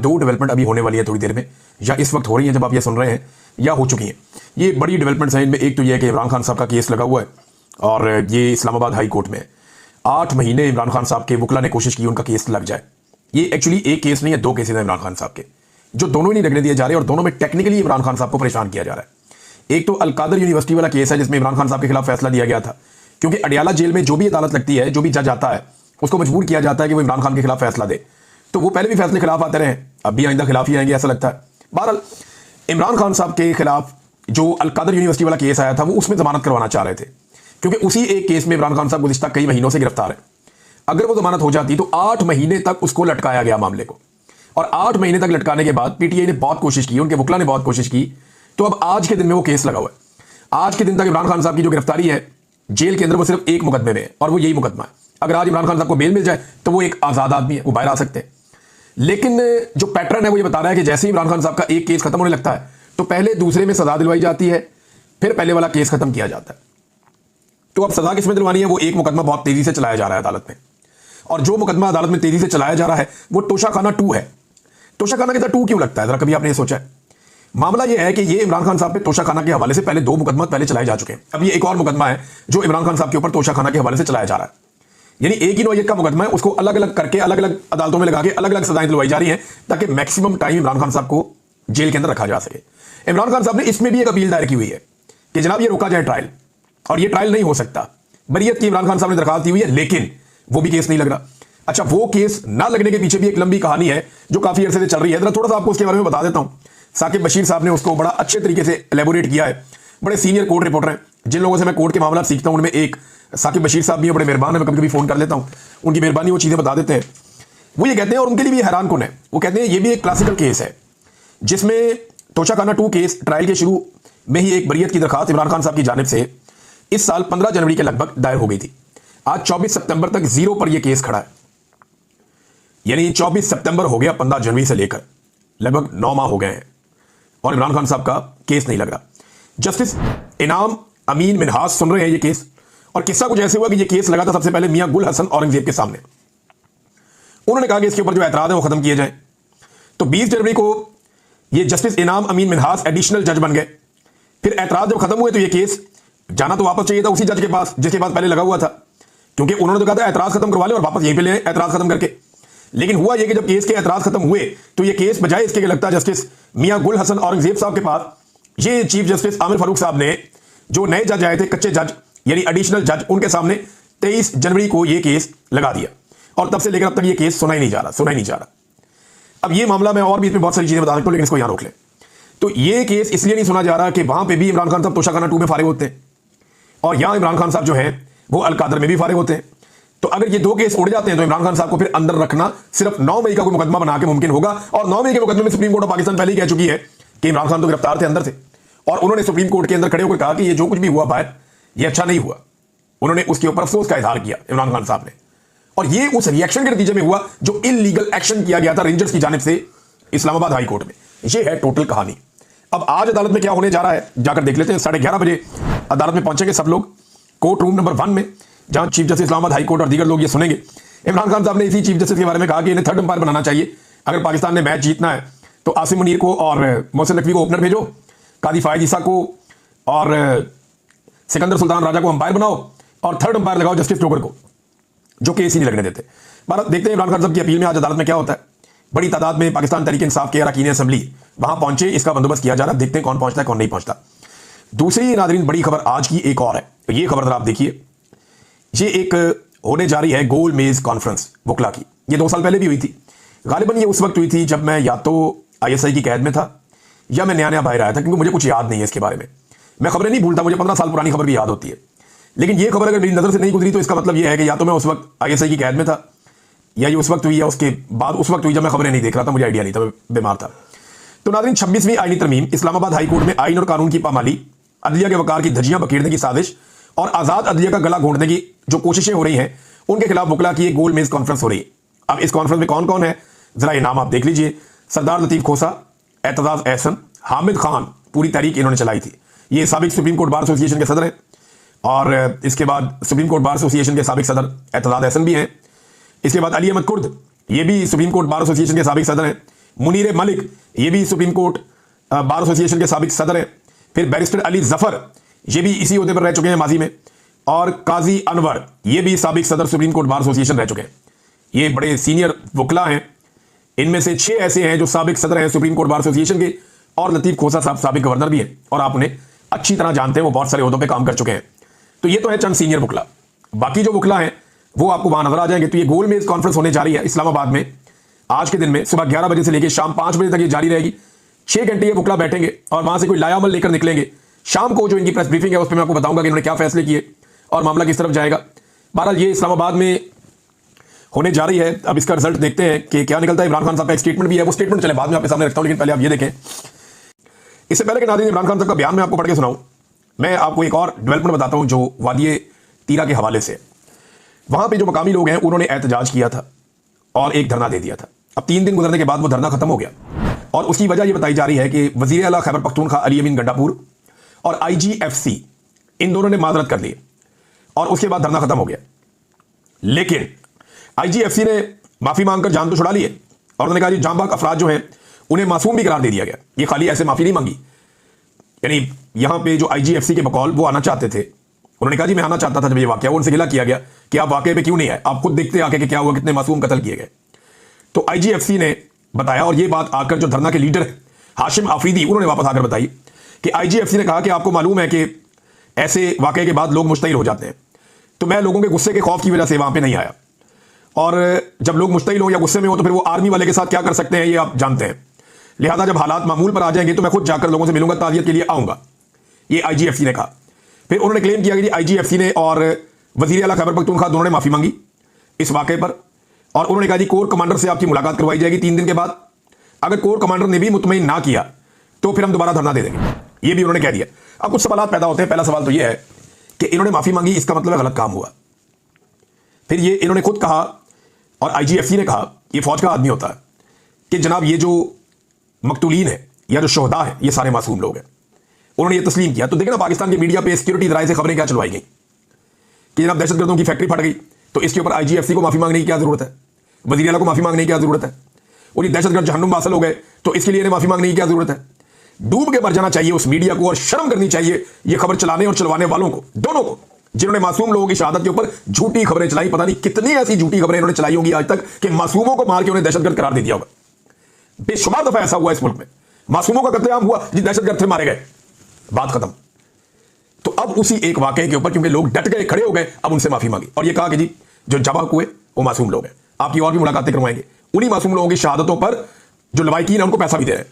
दो डेवलपमेंट अभी होने वाली है थोड़ी देर में, या इस वक्त हो रही है जब आप ये सुन रहे हैं, या हो चुकी हैं। ये बड़ी डेवलपमेंट्स हैं। इनमें एक तो ये है कि इमरान खान साहब का केस लगा हुआ है और ये इस्लामाबाद हाई कोर्ट में 8 महीने इमरान खान साहब के वकील ने कोशिश की उनका केस लग जाए। ये एक्चुअली एक केस नहीं है, 2 केसेस हैं इमरान खान साहब के, जो दोनों ही नहीं लगने दिए जा रहे और दोनों में टेक्निकली इमरान खान साहब को परेशान किया जा रहा है। एक तो अलकादर यूनिवर्सिटी वाला केस है जिसमें इमरान खान साहब के खिलाफ फैसला दिया गया था, क्योंकि अडियाला जेल में जो भी अदालत लगती है, जो भी जज आता है, उसको मजबूर किया जाता है कि वो इमरान खान के खिलाफ फैसला दे। तो वो पहले भी फैसले खिलाफ आते रहे, अब भी आइंदा खिलाफ ही आएंगे ऐसा लगता है। बहरहाल इमरान खान साहब के खिलाफ जो अलकादर यूनिवर्सिटी वाला केस आया था वो उसमें जमानत करवाना चाह रहे थे, क्योंकि उसी एक केस में इमरान खान साहब गुज़िश्ता कई महीनों से गिरफ्तार है। अगर वो जमानत हो जाती तो 8 महीने तक उसको लटकाया गया मामले को, और 8 महीने तक लटकाने के बाद पीटीआई ने बहुत कोशिश की, उनके वकील ने बहुत कोशिश की, तो अब आज के दिन में वो केस लगा हुआ है। आज के दिन तक इमरान खान साहब की जो गिरफ्तारी है जेल के अंदर, वो सिर्फ एक मुकदमे में है और वो यही मुकदमा है। अगर आज इमरान खान साहब को बेल मिल जाए तो वो एक आजाद आदमी है, वो बाहर आ सकते हैं। लेकिन जो पैटर्न है वो ये बता रहा है कि जैसे ही इमरान खान साहब का एक केस खत्म होने लगता है तो पहले दूसरे में सजा दिलवाई जाती है, फिर पहले वाला केस खत्म किया जाता है। तो अब सजा किसमें दिलवानी है? वो एक मुकदमा बहुत तेजी से चलाया जा रहा है अदालत में, और जो मुकदमा अदालत में तेजी से चलाया जा रहा है वो तोशाखाना 2 है। तोशाखाना के साथ 2 क्यों लगता है, जरा कभी आपने ये सोचा है? मामला ये है कि ये इमरान खान साहब पे तोशाखाना के हवाले से पहले 2 मुकदमा पहले चलाए जा चुके हैं। अब ये एक और मुकदमा है जो इमरान खान साहब के ऊपर तोशाखाना के हवाले से चलाया जा रहा है। यानी एक ही नौयत का मुकदमा है, उसको अलग अलग करके अलग अलग अदालतों में लगा के अलग अलग सजाएं दिलवाई जा रही हैं ताकि मैक्सिमम टाइम इमरान खान साहब को जेल के अंदर रखा जा सके। इमरान खान साहब ने इसमें भी एक अपील दायर की हुई है कि जनाब ये रोका जाए ट्रायल, और ये ट्रायल नहीं हो सकता। बरियत की इमरान खान साहब ने दरखास्त दी हुई है, लेकिन वो भी केस नहीं लग रहा। अच्छा, वो केस ना लगने के पीछे भी एक लंबी कहानी है जो काफी अरसे से चल रही है। जरा थोड़ा सा आपको उसके बारे में बता देता हूं। साकिब बशीर साहब ने उसको बड़ा अच्छे तरीके से एलेबोरेट किया है। बड़े सीनियर कोर्ट रिपोर्टर हैं, जिन लोगों से मैं कोर्ट के मामला सीखता हूं उनमें एक साकिब बशीर साहब भी है, बड़े मेहरबान है। मैं कभी कभी फोन कर लेता हूं, उनकी मेहरबानी, वो चीजें बता देते हैं। वो ये कहते हैं, और उनके लिए भी हैरान कौन है, वो कहते हैं ये भी एक क्लासिकल केस है जिसमें तोशाखाना 2 केस ट्रायल के शुरू में ही एक बरियत की दरखास्त इमरान खान साहब की जानिब से इस साल 15 जनवरी के लगभग दायर हो गई थी। आज 24 सितंबर तक 0 पर यह केस खड़ा है। यानी 24 सितंबर हो गया, 15 जनवरी से लेकर लगभग 9 माह हो गए हैं और इमरान खान साहब का केस नहीं लग रहा। जस्टिस इनाम अमीन मिनहास सुन रहे हैं ये केस, और किस्सा कुछ ऐसे हुआ कि ये केस लगा था सबसे पहले मियां गुल हसन औरंगजेब के सामने। उन्होंने कहा कि इसके ऊपर जो एतराज है वो खत्म किए जाए। तो 20 जनवरी को ये जस्टिस इनाम अमीन मिनहास एडिशनल जज बन गए। फिर एतराज जब खत्म हुए तो ये केस जाना तो वापस चाहिए था उसी जज के पास जिसके पास पहले लगा हुआ था, क्योंकि उन्होंने तो कहा था एतराज खत्म करवा ले और वापस यहीं पे ले एतराज खत्म करके। लेकिन हुआ यह कि जब केस के एतराज खत्म हुए तो ये केस बजाय इसके लगता जस्टिस मियां गुल हसन औरंगजेब साहब के पास, ये चीफ जस्टिस आमिर फारूक साहब ने, जो नए जज आए थे, कच्चे जज यानी एडिशनल जज, उनके सामने 23 जनवरी को यह केस लगा दिया, और तब से लेकर अब तक ये केस सुना ही नहीं जा रहा। अब ये मामला, मैं और भी इसमें बहुत सारी चीजें बता सकता हूं, लेकिन इसको यहां रोक ले। तो ये केस इसलिए नहीं सुना जा रहा कि वहां पे भी इमरान खान साहब तोशाखाना 2 में फारिग होते हैं और यहां इमरान खान साहब जो है वो अलकादर में भी फारिग होते हैं। तो अगर ये 2 केस उड़ जाते हैं तो इमरान खान साहब को फिर अंदर रखना सिर्फ 9 मई का कोई मुकदमा बना के मुमकिन होगा, और 9 मई के मुकदमे में सुप्रीम कोर्ट ऑफ पाकिस्तान पहले ही कह चुकी है कि इमरान खान तो गिरफ्तार थे, अंदर थे, और उन्होंने सुप्रीम कोर्ट के अंदर खड़े होकर कहा कि ये जो कुछ भी हुआ बाहर ये अच्छा नहीं हुआ। उन्होंने उसके ऊपर अफसोस का इजहार किया इमरान खान साहब ने, और ये उस रिएक्शन के नतीजे में हुआ जो इलीगल एक्शन किया गया था रेंजर्स की जानिब से इस्लामाबाद हाई कोर्ट में। ये है टोटल कहानी। अब आज अदालत में क्या होने जा रहा है जाकर देख लेते हैं। 11:30 बजे अदालत में पहुंचेंगे सब लोग, कोर्ट रूम नंबर 1 में, जहां chief justice Islamabad high court और दीगर लोग ये सुनेंगे। इमरान खान साहब ने इसी चीफ जस्टिस के बारे में कहा कि इन्हें 3rd अंपायर बनाना चाहिए। अगर पाकिस्तान ने मैच जीतना है तो आसिम मुनीर को और मोहसिन नकवी को ओपनर भेजो, कादी फायद ईसा को और सिकंदर सुल्तान राजा को अंपायर बनाओ, और 3rd अंपायर लगाओ जस्टिस टोकर को, जो केस ही नहीं लगने देते। भारत देखते हैं इमरान खान साहब की अपील में आज अदालत में क्या होता है। बड़ी तादाद में पाकिस्तान तहरीक इंसाफ के अरकान असेंबली वहां पहुंचे, इसका बंदोबस्त किया जा रहा है। देखते हैं कौन पहुंचता है कौन नहीं पहुंचता। दूसरी नादरीन बड़ी खबर आज की एक और है, तो ये खबर जरा आप देखिए। ये एक होने जा रही है गोल मेज कॉन्फ्रेंस वकला की। ये 2 साल पहले भी हुई थी। गालिबन ये उस वक्त हुई थी जब मैं या तो ISI की कैद में था या मैं नया बाहर आया था, क्योंकि मुझे कुछ याद नहीं है इसके बारे में। मैं खबरें नहीं भूलता, मुझे 15 साल पुरानी खबर भी याद होती है। लेकिन ये खबर अगर मेरी नजर से नहीं गुजरी तो इसका मतलब ये है कि या तो मैं उस वक्त ISI की कैद में था, या ये उस वक्त हुई या उसके बाद उस वक्त हुई जब मैं खबरें नहीं देख रहा था, मुझे आइडिया नहीं था, मैं बीमार था। तो नाज़रीन, 26वीं आईनी तरमीम इस्लामाबाद हाई कोर्ट में आइन और कानून की पामाली, अदलिया के वकार की धज्जियां बखेरने की साजिश और आजाद अदलिया का गला घोंटने की जो कोशिशें हो रही हैं, उनके खिलाफ वकला की एक गोल मेज कॉन्फ्रेंस हो रही है। अब इस कॉन्फ्रेंस में कौन कौन है, जरा ये नाम आप देख लीजिए। सरदार लतीफ खोसा, एतजाज एहसन, हामिद खान, पूरी तहरीक इन्होंने चलाई थी। ये साबिक सुप्रीम कोर्ट बार एसोसिएशन के सदर हैं, और इसके बाद सुप्रीम कोर्ट बार एसोसिएशन के साबिक सदर एतजाज एहसन भी हैं। इसके बाद अली अहमद कुर्द, ये भी सुप्रीम कोर्ट बार एसोसिएशन के साबिक सदर हैं। मुनीर मलिक, ये भी सुप्रीम कोर्ट बार एसोसिएशन के साबिक सदर हैं। फिर बैरिस्टर अली जफर, ये भी इसी ओहदे पर रह चुके हैं माजी में। और काजी अनवर, ये भी साबिक सदर सुप्रीम कोर्ट बार एसोसिएशन रह चुके हैं। ये बड़े सीनियर वकला हैं। इनमें से 6 ऐसे हैं जो साबिक सदर हैं सुप्रीम कोर्ट बार एसोसिएशन के, और लतीफ खोसा साहब साबिक गवर्नर भी हैं, और आप उन्हें अच्छी तरह जानते हैं, वो बहुत सारे ओहदों पे काम कर चुके हैं। तो ये तो है चंद सीनियर वकला। बाकी जो वकला हैं वो आपको वहां नजर आ जाएंगे। तो ये गोल मेज कॉन्फ्रेंस होने जा रही है इस्लामाबाद में आज के दिन में, सुबह 11 बजे से लेकर शाम 5 बजे तक ये जारी रहेगी। 6 घंटे ये वकला बैठेंगे और वहां से कोई लायामल लेकर निकलेंगे। शाम को जो इनकी प्रेस ब्रीफिंग है उस पर मैं आपको बताऊंगा कि इन्होंने क्या फैसले किए और मामला किस तरफ जाएगा। बहरहाल ये इस्लामाबाद में होने जा रही है। अब इसका रिजल्ट देखते हैं कि क्या निकलता है। इमरान खान साहब का एक स्टेटमेंट भी है, वो स्टेटमेंट चले बाद में आपके सामने रखता हूं, लेकिन पहले आप ये देखें। इससे पहले कि नाज़रीन इमरान खान साहब का बयान मैं आपको पढ़ के सुनाऊं, मैं आपको एक और डेवलपमेंट बताता हूं जो वादी तीरा के हवाले से। वहां पे जो मकामी लोग हैं उन्होंने एहतजाज किया था और एक धरना दे दिया था। अब 3 दिन गुजरने के बाद वो धरना खत्म हो गया और उसकी वजह यह बताई जा रही है कि वजीर आला खैबर पख्तूनख्वा अली अमीन गंडापुर और IGFC इन दोनों ने माजरत कर ली और उसके बाद धरना खत्म हो गया। लेकिन IGFC ने माफी मांगकर जान तो छुड़ा ली है और उन्होंने कहा जी जांबाग अफराद जो हैं उन्हें मासूम भी करार दे दिया गया। ये खाली ऐसे माफी नहीं मांगी, यानी यहां पे जो IGFC के बकौल वो आना चाहते थे, उन्होंने कहा जी मैं आना चाहता था जब ये वाकया, उनसे गिला किया गया कि आप वाकये पे क्यों नहीं आए, आप खुद देखते आके कि क्या हुआ, कितने मासूम कत्ल किए गए। तो IGFC ने बताया, और ये बात आकर जो धरना के लीडर है हाशिम आफरीदी, उन्होंने वापस आकर बताई कि IGFC ने कहा कि आपको मालूम है कि ऐसे वाकये के बाद लोग मुश्तइल हो जाते हैं, तो मैं लोगों के गुस्से के खौफ की वजह से वहां पे नहीं आया। और जब लोग मुश्तइल हो या गुस्से में हो तो फिर वो आर्मी वाले के साथ क्या कर सकते हैं ये आप जानते हैं। लिहाजा जब हालात मामूल पर आ जाएंगे तो मैं खुद जाकर लोगों से मिलूंगा, ताज़ियत के लिए आऊंगा, ये IGFC ने कहा। फिर उन्होंने क्लेम किया कि IGFC ने और वजीर आला खैबर पख्तूनख्वा दोनों ने माफी मांगी इस वाकये पर, और उन्होंने कहा जी कोर कमांडर से आपकी मुलाकात करवाई जाएगी 3 दिन के बाद। अगर कोर कमांडर ने भी मुतमईन ना किया तो फिर हम दोबारा धरना दे देंगे, ये भी उन्होंने कह दिया। अब कुछ सवाल पैदा होते हैं। पहला सवाल तो यह है कि इन्होंने माफी मांगी, इसका मतलब गलत काम हुआ। फिर ये इन्होंने खुद कहा और IGFC ने कहा, ये फौज का आदमी होता है, कि जनाब ये जो मकतूलीन है या जो शोहदा है ये सारे मासूम लोग हैं। उन्होंने ये तस्लीम किया। तो देखना पाकिस्तान के मीडिया पे सिक्योरिटी राय से खबरें क्या चलवाई गई कि जनाब दहशतगर्दों की फैक्ट्री फट गई, तो इसके ऊपर IGFC को माफी मांगने की क्या जरूरत है, वज़ीर आला को माफी मांगने की क्या जरूरत है, और ये दहशतगर्द जहन्नुम हासिल हो गए तो इसके लिए इन्हें माफी मांगने की क्या जरूरत है। डूब के मर जाना चाहिए उस मीडिया को, और शर्म करनी चाहिए ये खबर चलाने और चलवाने वालों को, दोनों को, जिन्होंने मासूम लोगों की शहादत के ऊपर झूठी खबरें चलाई। पता नहीं कितनी ऐसी झूठी खबरें इन्होंने चलाई होंगी आज तक कि मासूमों को मार के उन्हें दहशतगर्द करार दे दिया होगा। बेशुमार दफा ऐसा हुआ इस मुल्क में, मासूमों का कत्लेआम हुआ जी दहशतगर्द थे मारे गए, बात खत्म। तो अब उसी एक वाकये के ऊपर क्योंकि लोग डट गए, खड़े हो गए, अब उनसे माफी मांगी और ये कहा कि जी जो जबाक हुए वो मासूम लोग हैं, आपकी और भी मुलाकातें करवाएंगे। उन्हीं मासूम लोगों की शहादतों पर जो लवाइकीन है उनको पैसा भी दे रहे हैं,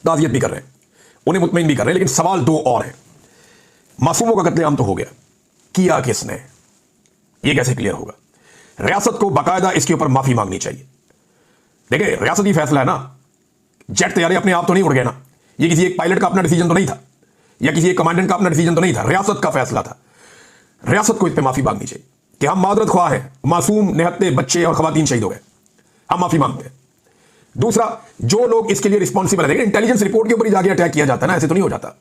ताज़ियत भी कर रहे हैं, उन्हें मुतमईन भी कर रहे हैं। लेकिन सवाल 2 और है, मासूमों का कत्लेआम तो हो गया, किया किसने, ये कैसे क्लियर होगा। रियासत को बाकायदा इसके ऊपर माफी मांगनी चाहिए। देखिए रियासती फैसला है ना, जेट तैयारी अपने आप तो नहीं उड़ गए ना, ये किसी एक पायलट का अपना डिसीजन तो नहीं था या किसी एक कमांडेंट का अपना डिसीजन तो नहीं था, रियासत का फैसला था। रियासत को इस पर माफी मांगनी चाहिए कि हम मादरत ख्वाह हैं, मासूम निहत्ते बच्चे और खवातीन शहीद हो गए, हम माफी मांगते हैं। दूसरा, जो लोग इसके लिए रिस्पॉन्सिबल है, देखिए इंटेलिजेंस रिपोर्ट के ऊपर ही जाके अटैक किया जाता है ना, ऐसे तो नहीं हो जाता।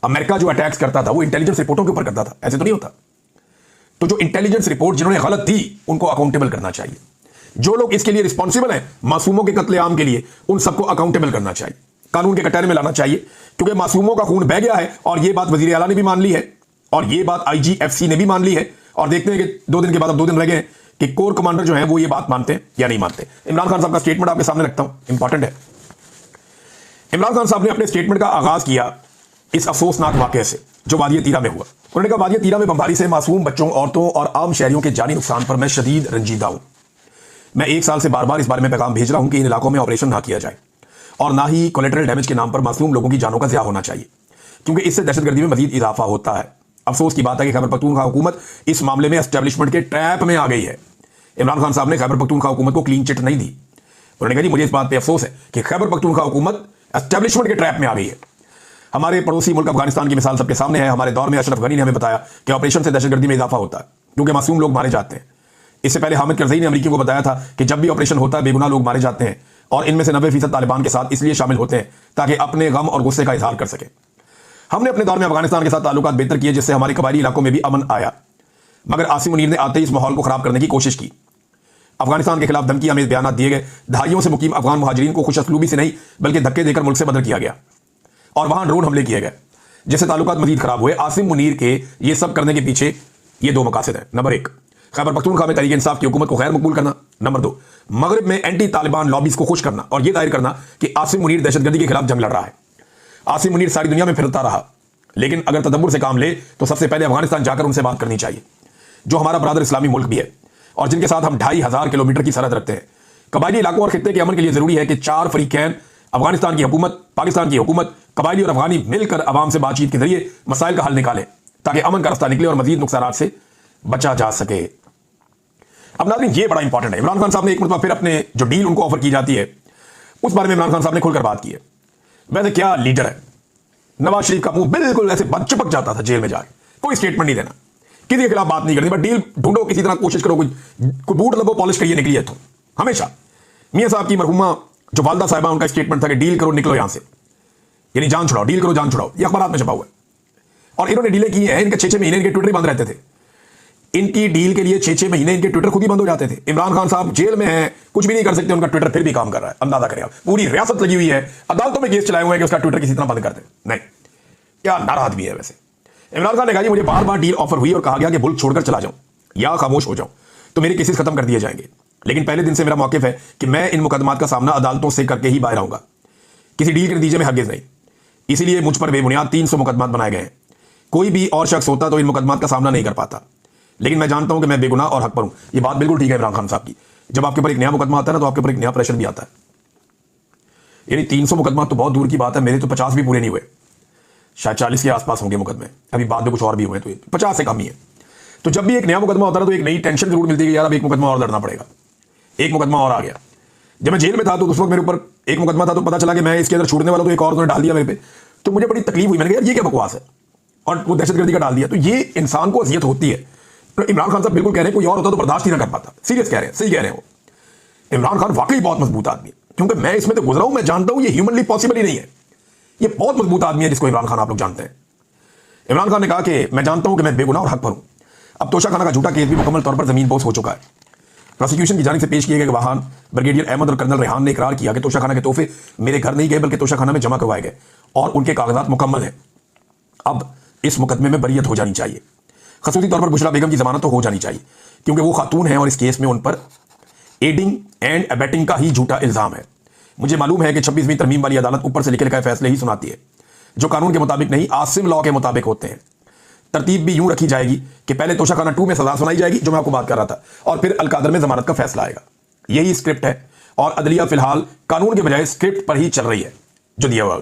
अमेरिका जो अटैक्स करता था वो इंटेलिजेंस रिपोर्टों के ऊपर करता था, ऐसे तो नहीं होता। तो जो इंटेलिजेंस रिपोर्ट जिन्होंने गलत दी उनको अकाउंटेबल करना चाहिए। जो लोग इसके लिए रिस्पॉन्सिबल हैं मासूमों के कत्लेआम के लिए, उन सबको अकाउंटेबल करना चाहिए, कानून के कटहरे में लाना चाहिए, क्योंकि मासूमों का खून बह गया है। और ये बात वजीर आला ने भी मान ली है और ये बात IGFC ने भी मान ली है। और देखते हैं कि 2 दिन के बाद, अब 2 दिन रह गए कि कोर कमांडर जो है वो ये बात मानते हैं या नहीं मानते। इमरान खान साहब का स्टेटमेंट आपके सामने रखता हूं, इंपॉर्टेंट है। इमरान खान साहब ने अपने स्टेटमेंट का आगाज किया इस अफसोसनाक वाकये से जो वादी तीरा में हुआ। उन्होंने कहा वादी तीरा में बमबारी से मासूम बच्चों, औरतों और आम शहरियों के जानी नुकसान पर मैं शदीद रंजीदा हूं। मैं 1 साल से बार बार इस बारे में पैगाम भेज रहा हूं कि इन इलाकों में ऑपरेशन ना किया जाए और ना ही कोलेटरल डैमेज के नाम पर मासूम लोगों की जानों का ज़िया होना चाहिए, क्योंकि इससे दहशतगर्दी में मजीद इजाफा होता है। अफसोस की बात है कि खैबर पख्तूनख्वा हुकूमत इस मामले में एस्टेब्लिशमेंट के ट्रैप में आ गई है। इमरान खान साहब ने खैबर पख्तूनख्वा हुकूमत को क्लीन चिट नहीं दी। उन्होंने कहा जी मुझे इस बात पर अफसोस है कि खैबर पख्तूनख्वा हुकूमत एस्टेब्लिशमेंट के ट्रैप में आ गई है। हमारे पड़ोसी मुल्क अफगानिस्तान की मिसाल सबके सामने है। हमारे दौर में अशरफ गनी ने हमें बताया कि ऑपरेशन से दहशतगर्दी में इजाफा होता है क्योंकि मासूम लोग मारे जाते हैं। इससे पहले हामिद करज़ई ने अमेरिकी को बताया था कि जब भी ऑपरेशन होता है बेगुनाह लोग मारे जाते हैं और इनमें से 90% तालिबान के साथ इसलिए शामिल होते हैं ताकि अपने गम और गुस्से का इजहार कर सके। हमने अपने दौर में अफगानिस्तान के साथ ताल्लुकात बेहतर किए जिससे हमारे कबायली इलाकों में भी अमन आया, मगर आसिम मुनीर ने आते ही इस माहौल को खराब करने की कोशिश की। अफगानिस्तान के खिलाफ धमकी हमें बयान दिए गए। दहाइयों से मुकीम अफगान मुहाजिरीन को खुशअस्लूबी से नहीं बल्कि धक्के देकर मुल्क से बदर किया गया और वहां ड्रोन हमले किए गए, जिससे ताल्लुकात मजीद खराब हुए। आसिम मुनीर के ये सब करने के पीछे ये दो मकासद हैं। नंबर 1, खैबर पख्तूनख्वा में तहरीक इंसाफ की हुकूमत को गैर मकबूल करना। नंबर 2, मगरब में एंटी तालिबान लॉबीज को खुश करना और यह जाहिर करना कि आसिम मुनीर दहशतगर्दी के खिलाफ जंग लड़ रहा है। आसिम मुनीर सारी दुनिया में फिरता रहा, लेकिन अगर तदब्बुर से काम ले तो सबसे पहले अफगानिस्तान जाकर उनसे बात करनी चाहिए, जो हमारा बरादर इस्लामी मुल्क भी है और जिनके साथ हम 2500 किलोमीटर की सरहद रखते हैं। कबायली इलाकों और खित्ते के अमन के लिए जरूरी है कि 4 फरीकैन, अफगानिस्तान की हुकूमत, पाकिस्तान की हुकूमत, कबायली और अफगानी मिलकर अवाम से बातचीत के जरिए मसाइल का हल निकालें ताकि अमन का रास्ता निकले और मजीद नुकसान से बचा जा सके। अब नाज़रीन, ये बड़ा इंपॉर्टेंट है। इमरान खान साहब ने एक मरतबा फिर अपने जो डील उनको ऑफर की जाती है उस बारे में इमरान खान साहब ने खुलकर बात की है। वैसे क्या लीडर है, नवाज शरीफ का मुंह बिल्कुल ऐसे चिपक जाता था जेल में जाकर, कोई स्टेटमेंट नहीं देना, किसी के खिलाफ बात नहीं करनी, बट डील ढूंढो, किसी तरह कोशिश करो, कोई बूट लगो, पॉलिश करिए, निकलिए। तो हमेशा मियां साहब की मरहुमा जो वालदा साहिबा, उनका स्टेटमेंट था कि डील करो, निकलो यहां से, यानी जान छुड़ाओ, डील करो, जान छुड़ाओ। ये अखबार में छपा हुआ है और इन्होंने डीलें की हैं। इनके 6-6 महीने इनके ट्विटर ही बंद रहते थे। इनकी डील के लिए 6-6 महीने इनके ट्विटर खुद ही बंद हो जाते थे। इमरान खान साहब जेल में हैं, कुछ भी नहीं कर सकते, उनका ट्विटर फिर भी काम कर रहा है। अंदाजा करें आप, पूरी रियासत लगी हुई है, अदालतों में केस चलाए हुए हैं कि उसका ट्विटर किसी तरह बंद कर दे। नहीं, क्या नारा आदमी है। वैसे इमरान खान ने कहा, मुझे बार बार डील ऑफर हुई और कहा गया कि मुल्क छोड़कर चला जाऊं या खामोश हो जाऊं तो मेरे केसेस खत्म कर दिए जाएंगे, लेकिन पहले दिन से मेरा मौक़िफ़ है कि मैं इन मुकदमात का सामना अदालतों से करके ही बाहर आऊंगा, किसी डील के नतीजे में हरगिज़ नहीं। इसीलिए मुझ पर बेबुनियाद 300 मुकदमात बनाए गए हैं। कोई भी और शख्स होता तो इन मुकदमात का सामना नहीं कर पाता, लेकिन मैं जानता हूं कि मैं बेगुनाह और हक पर हूं। ये बात बिल्कुल ठीक है इमरान खान साहब की। जब आपके ऊपर एक नया मुकदमा आता है ना, तो आपके ऊपर एक नया प्रेशर भी आता है। यानी 300 मुकदमा तो बहुत दूर की बात है, मेरे तो 50 भी पूरे नहीं हुए, शायद 40 के आसपास होंगे मुकदमे, अभी बाद में कुछ और भी हुए, तो 50 से कम ही है। तो जब भी एक नया मुकदमा होता है तो एक नई टेंशन जरूर मिलती है कि यार अब एक मुकदमा और लड़ना पड़ेगा, एक मुकदमा और आ गया। जब मैं जेल में था तो उस वक्त मेरे ऊपर एक मुकदमा था, तो पता चला कि मैं इसके अंदर छूटने वाला, तो एक और उन्होंने डाल दिया मेरे पे, तो मुझे बड़ी तकलीफ हुई। मैंने कहा यार ये क्या बकवास है, और वो दहशतगर्दी का डाल दिया। तो ये इंसान को अजियत होती है। तो इमरान खान साहब बिल्कुल कह रहे हैं, कोई और होता तो बर्दाश्त ही ना कर पाता। सीरियस कह रहे हैं, सही कह रहे हैं वो। इमरान खान वाकई बहुत मजबूत आदमी है, क्योंकि मैं इसमें तो गुजरा हूं, मैं जानता हूं ये ह्यूमनली पॉसिबल ही नहीं है। ये बहुत मजबूत आदमी है जिसको इमरान खान आप लोग जानते हैं। इमरान खान ने कहा कि मैं जानता हूं कि मैं बेगुनाह और हक पर हूं। अब तोशाखाना का झूठा केस भी मुकम्मल तौर पर जमीन पोस हो चुका है। प्रोसिक्यूशन की जानिब से पेश किए गए गवाहान ब्रिगेडियर अहमद और कर्नल रेहान ने इकरार किया कि तोशाखाना के तोहफे मेरे घर नहीं गए बल्कि तोशाखाना में जमा करवाए गए और उनके कागजात मुकम्मल हैं। अब इस मुकदमे में बरियत हो जानी चाहिए। खसूसी तौर पर बुशरा बेगम की जमानत तो हो जानी चाहिए, क्योंकि वो खातून है और इस केस में उन पर एडिंग एंड अबेटिंग का ही झूठा इल्जाम है। मुझे मालूम है कि 26वीं तरमीम वाली अदालत ऊपर से लिखे लिखाए फैसले ही सुनाती है, जो कानून के मुताबिक नहीं, आसिम लॉ के मुताबिक होते हैं। तरतीब भी यूं रखी जाएगी कि पहले तोशाखाना 2 में सजा सुनाई जाएगी, जो मैं आपको बात कर रहा था, और फिर अलकादर में जमानत का फैसला आएगा। यही स्क्रिप्ट है और अदलिया फिलहाल कानून के बजाय स्क्रिप्ट पर ही चल रही है जो दिया हुआ है।